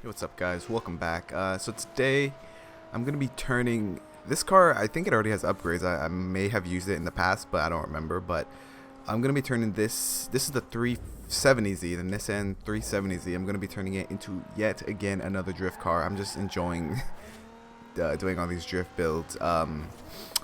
Hey, what's up, guys? Welcome back. So today I'm gonna be turning this car. I think it already has upgrades. I may have used it in the past, but I don't remember. But I'm gonna be turning this. This is the 370Z, the Nissan 370Z. I'm gonna be turning it into yet again another drift car. I'm just enjoying doing all these drift builds.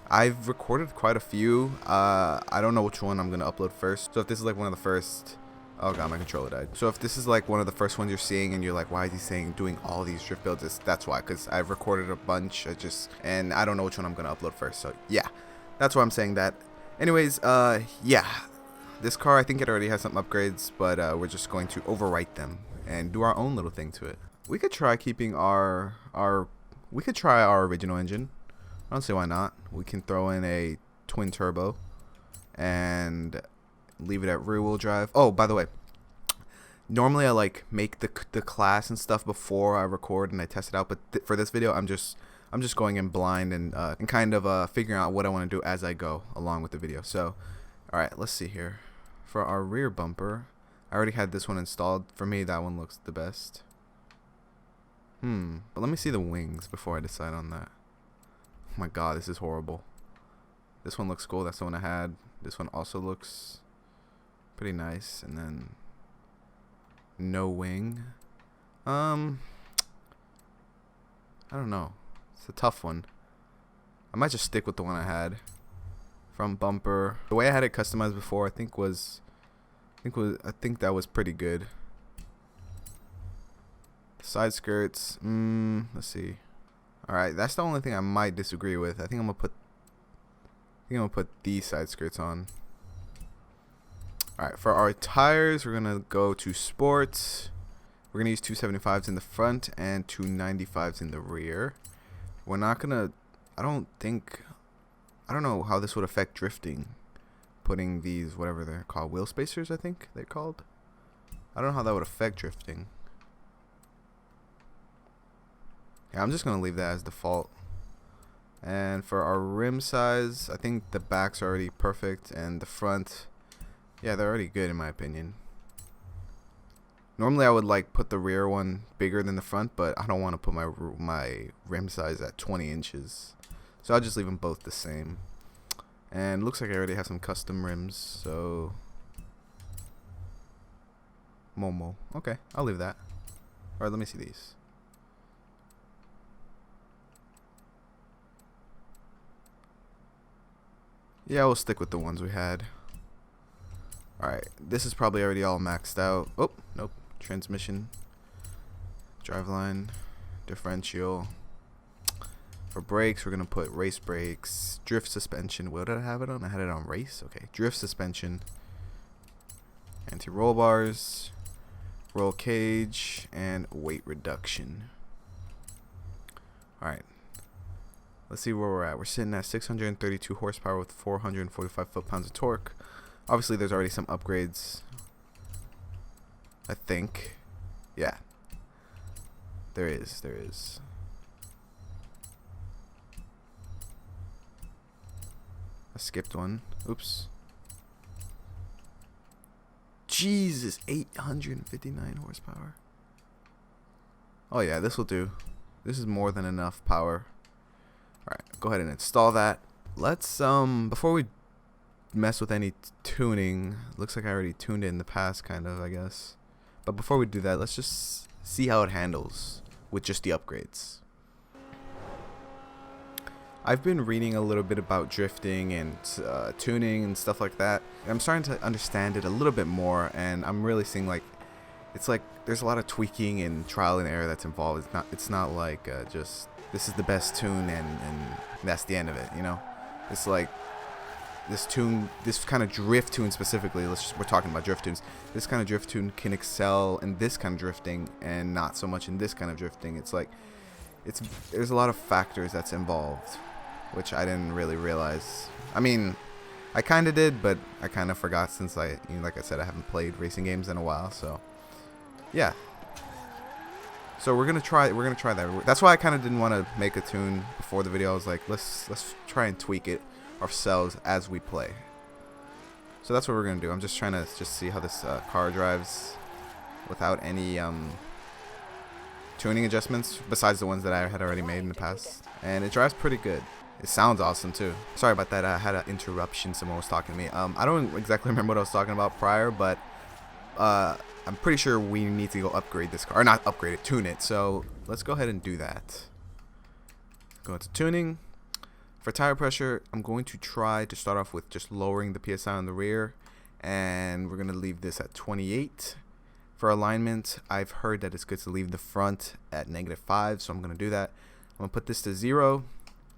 I've recorded quite a few. I don't know which one I'm gonna upload first. So if this is like one of the first. Oh god, my controller died. So if this is like one of the first ones you're seeing and you're like, why is he saying doing all these drift builds? That's why, because I've recorded a bunch. And I don't know which one I'm gonna upload first. So yeah, that's why I'm saying that. Anyways, yeah, this car, I think it already has some upgrades, but we're just going to overwrite them and do our own little thing to it. We could try keeping we could try our original engine. I don't see why not. We can throw in a twin turbo and leave it at rear wheel drive. Oh, by the way, normally I like make the class and stuff before I record and I test it out, but for this video I'm just going in blind and kind of figuring out what I want to do as I go along with the video. So all right, let's see here. For our rear bumper, I already had this one installed. For me, that one looks the best. But let me see the wings before I decide on that. Oh my god, this is horrible. This one looks cool. That's the one I had. This one also looks pretty nice. And then no wing. I don't know. It's a tough one. I might just stick with the one I had. Front bumper. The way I had it customized before, I think that was pretty good. Side skirts. Let's see. All right, that's the only thing I might disagree with. I think I'm gonna put these side skirts on. Alright, for our tires, we're going to go to sports. We're going to use 275s in the front and 295s in the rear. We're not going to, I don't know how this would affect drifting. Putting these, whatever they're called, wheel spacers, I think they're called. I don't know how that would affect drifting. Yeah, I'm just going to leave that as default. And for our rim size, I think the back's already perfect and the front, yeah, they're already good in my opinion. Normally I would like put the rear one bigger than the front, but I don't want to put my rim size at 20 inches. So I'll just leave them both the same. And looks like I already have some custom rims, so Momo. Okay, I'll leave that. Alright, let me see these. Yeah, we'll stick with the ones we had. Alright, this is probably already all maxed out. Oh, nope. Transmission, driveline, differential. For brakes, we're going to put race brakes, drift suspension. What did I have it on? I had it on race. Okay, drift suspension, anti-roll bars, roll cage, and weight reduction. Alright, let's see where we're at. We're sitting at 632 horsepower with 445 foot-pounds of torque. Obviously, there's already some upgrades. I think. Yeah. There is. I skipped one. Oops. Jesus, 859 horsepower. Oh yeah, this will do. This is more than enough power. Alright, go ahead and install that. Let's, before we mess with any tuning, looks like I already tuned it in the past, kind of, I guess. But before we do that, let's just see how it handles with just the upgrades. I've been reading a little bit about drifting and tuning and stuff like that. I'm starting to understand it a little bit more, and I'm really seeing it's like there's a lot of tweaking and trial and error that's involved. It's not like just this is the best tune and that's the end of it, you know. It's like this kind of drift tune specifically, we're talking about drift tunes. This kind of drift tune can excel in this kind of drifting and not so much in this kind of drifting. It's like there's a lot of factors that's involved, which I didn't really realize. I mean, I kind of did, but I kind of forgot since like I said, I haven't played racing games in a while. So yeah. So we're gonna try that. That's why I kind of didn't want to make a tune before the video. I was like, let's try and tweak it ourselves as we play. So that's what we're gonna do. I'm just trying to see how this car drives without any tuning adjustments besides the ones that I had already made in the past, and it drives pretty good. It sounds awesome too. Sorry about that. I had an interruption. Someone was talking to me. I don't exactly remember what I was talking about prior, but I'm pretty sure we need to go upgrade this car, or not upgrade it, tune it. So let's go ahead and do that. Go into tuning. For tire pressure, I'm going to try to start off with just lowering the PSI on the rear, and we're going to leave this at 28. For alignment, I've heard that it's good to leave the front at -5, so I'm going to do that. I'm going to put this to 0.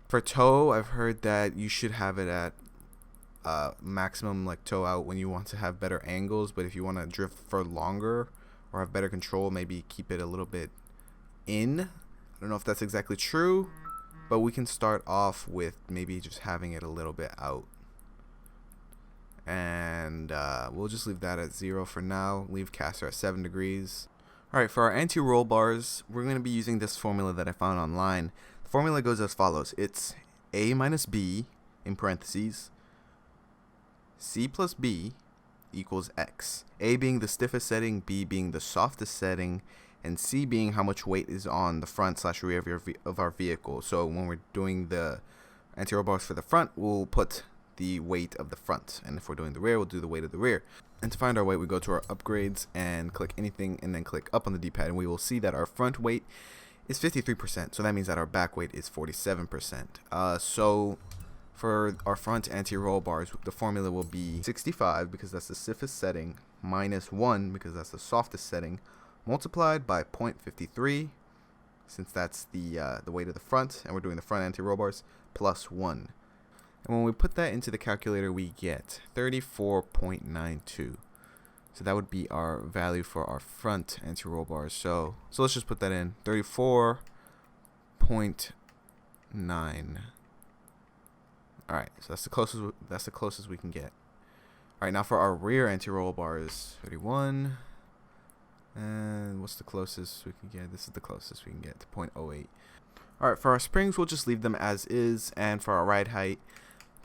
For toe, I've heard that you should have it at maximum like toe out when you want to have better angles, but if you want to drift for longer or have better control, maybe keep it a little bit in. I don't know if that's exactly true, but we can start off with maybe just having it a little bit out, and we'll just leave that at 0 for now. Leave caster at 7 degrees. Alright, for our anti-roll bars, we're going to be using this formula that I found online. The formula goes as follows. It's A minus B in parentheses C plus B equals X. A being the stiffest setting, B being the softest setting, and C being how much weight is on the front / rear of our vehicle. So when we're doing the anti-roll bars for the front, we'll put the weight of the front, and if we're doing the rear, we'll do the weight of the rear. And to find our weight, we go to our upgrades and click anything, and then click up on the D-pad, and we will see that our front weight is 53%. So that means that our back weight is 47%. So for our front anti-roll bars, the formula will be 65 because that's the stiffest setting, minus 1 because that's the softest setting, multiplied by 0.53 since that's the weight of the front, and we're doing the front anti-roll bars, plus 1. And when we put that into the calculator, we get 34.92. So that would be our value for our front anti-roll bars. So let's just put that in, 34.9. All right, so that's the closest we can get. All right, now for our rear anti-roll bars, 31. And what's the closest we can get? This is the closest we can get to 0.08. All right, for our springs, we'll just leave them as is. And for our ride height,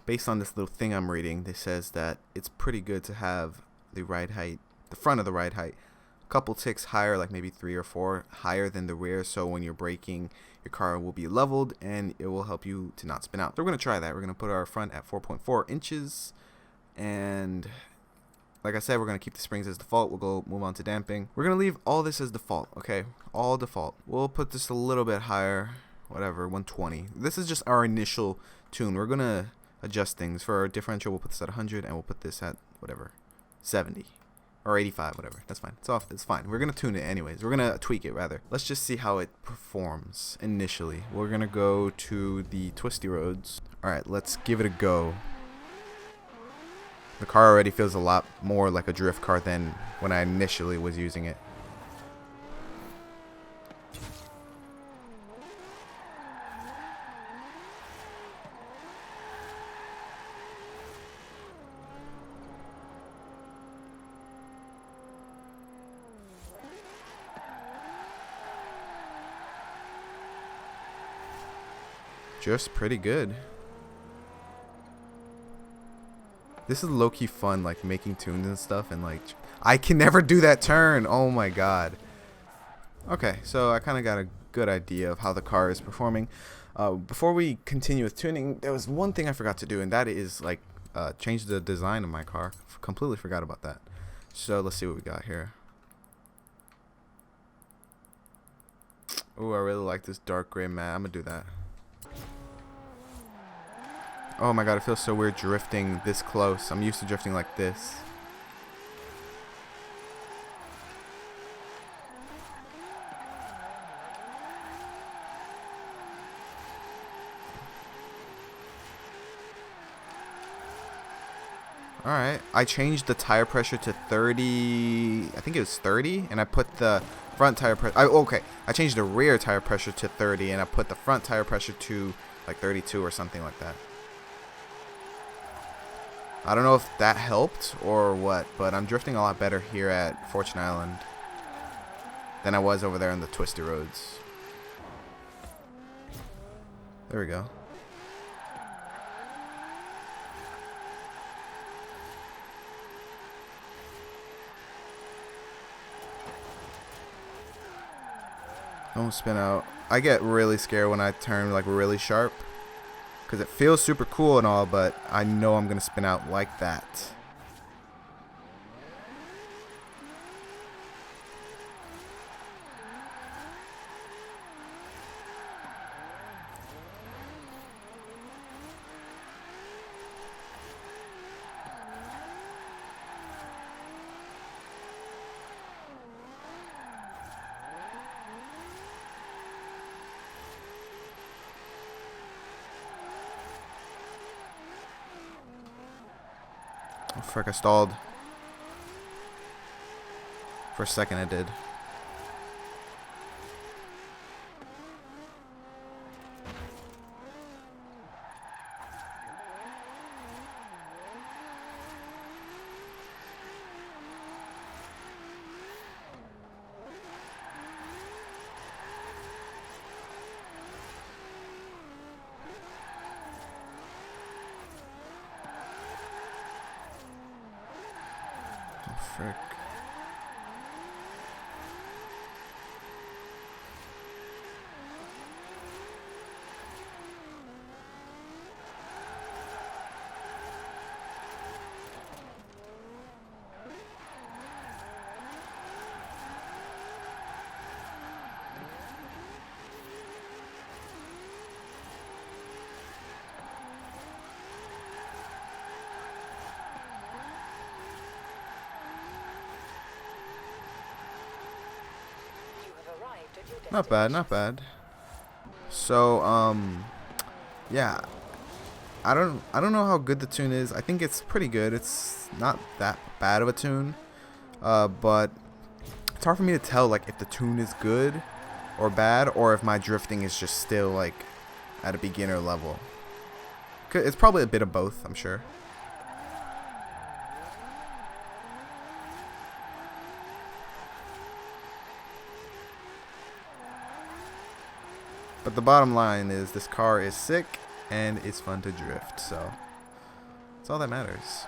based on this little thing I'm reading, this says that it's pretty good to have the ride height, the front of the ride height, a couple ticks higher, like maybe 3 or 4 higher than the rear. So when you're braking, your car will be leveled and it will help you to not spin out. So we're going to try that. We're going to put our front at 4.4 inches. And like I said, we're going to keep the springs as default. We'll move on to damping. We're going to leave all this as default, okay? All default. We'll put this a little bit higher, whatever, 120. This is just our initial tune. We're going to adjust things. For our differential, we'll put this at 100, and we'll put this at, whatever, 70. Or 85, whatever. That's fine. It's fine. We're going to tune it anyways. We're going to tweak it, rather. Let's just see how it performs initially. We're going to go to the twisty roads. All right, let's give it a go. The car already feels a lot more like a drift car than when I initially was using it. Just pretty good. This is low-key fun, like making tunes and stuff, and like I can never do that turn. Oh my god. Okay, so I kind of got a good idea of how the car is performing. Before we continue with tuning, there was one thing I forgot to do, and that is like change the design of my car. Completely forgot about that. So let's see what we got here. Oh, I really like this dark gray matte. I'm gonna do that. Oh my god, it feels so weird drifting this close. I'm used to drifting like this. Alright, I changed the tire pressure to 30, I think it was 30, and I put the front tire pressure, okay, I changed the rear tire pressure to 30, and I put the front tire pressure to like 32 or something like that. I don't know if that helped or what, but I'm drifting a lot better here at Fortune Island than I was over there on the twisty roads. There we go. Don't spin out. I get really scared when I turn like really sharp, because it feels super cool and all, but I know I'm gonna spin out like that. Oh, frick, I stalled. For a second I did. Oh, frick. Not bad, not bad. So, yeah. I don't know how good the tune is. I think it's pretty good. It's not that bad of a tune. But it's hard for me to tell like if the tune is good or bad, or if my drifting is just still like at a beginner level. It's probably a bit of both, I'm sure. But the bottom line is this car is sick and it's fun to drift, so that's all that matters.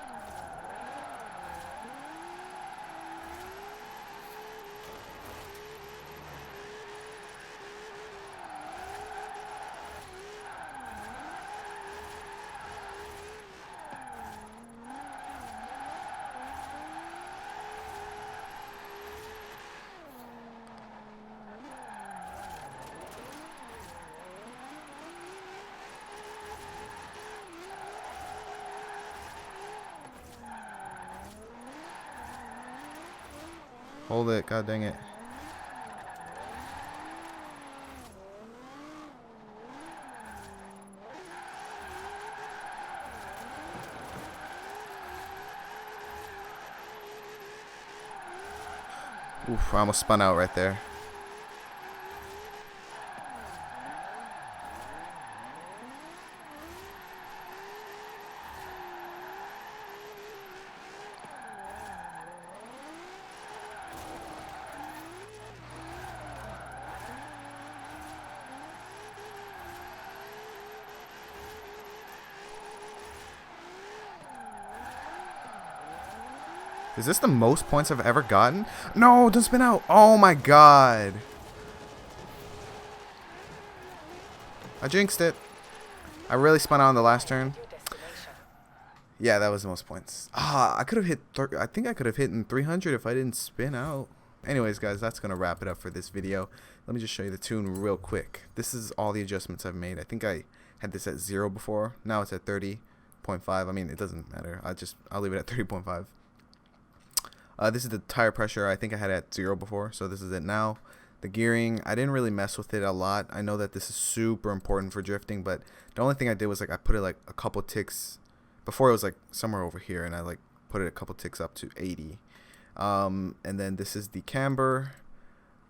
Hold it, god dang it. Oof, I almost spun out right there. Is this the most points I've ever gotten? No, don't spin out. Oh my god. I jinxed it. I really spun out on the last turn. Yeah, that was the most points. I could have hit. I think I could have hit in 300 if I didn't spin out. Anyways, guys, that's gonna wrap it up for this video. Let me just show you the tune real quick. This is all the adjustments I've made. I think I had this at 0 before. Now it's at 30.5. I mean, it doesn't matter. I'll leave it at 30.5. This is the tire pressure. I think I had it at 0 before, so this is it now. The gearing, I didn't really mess with it a lot. I know that this is super important for drifting, but the only thing I did was like I put it like a couple ticks. Before it was like somewhere over here, and I like put it a couple ticks up to 80. And then this is the camber.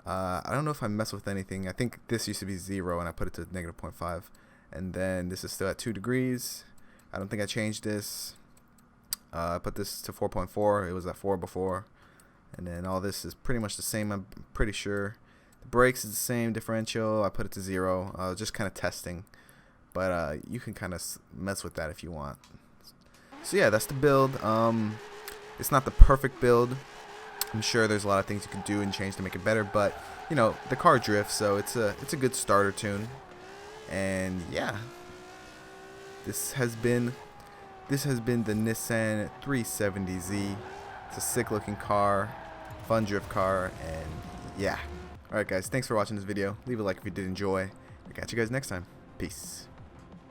I don't know if I mess with anything. I think this used to be 0, and I put it to -0.5. And then this is still at 2 degrees. I don't think I changed this. I put this to 4.4. It was at 4 before. And then all this is pretty much the same, I'm pretty sure. The brakes is the same differential. I put it to 0. Just kind of testing. But you can kind of mess with that if you want. So yeah, that's the build. It's not the perfect build. I'm sure there's a lot of things you can do and change to make it better. But you know, the car drifts, so it's a good starter tune. And yeah, this has been the Nissan 370Z. It's a sick looking car, fun drift car, and yeah. Alright guys, thanks for watching this video. Leave a like if you did enjoy. I'll catch you guys next time. Peace.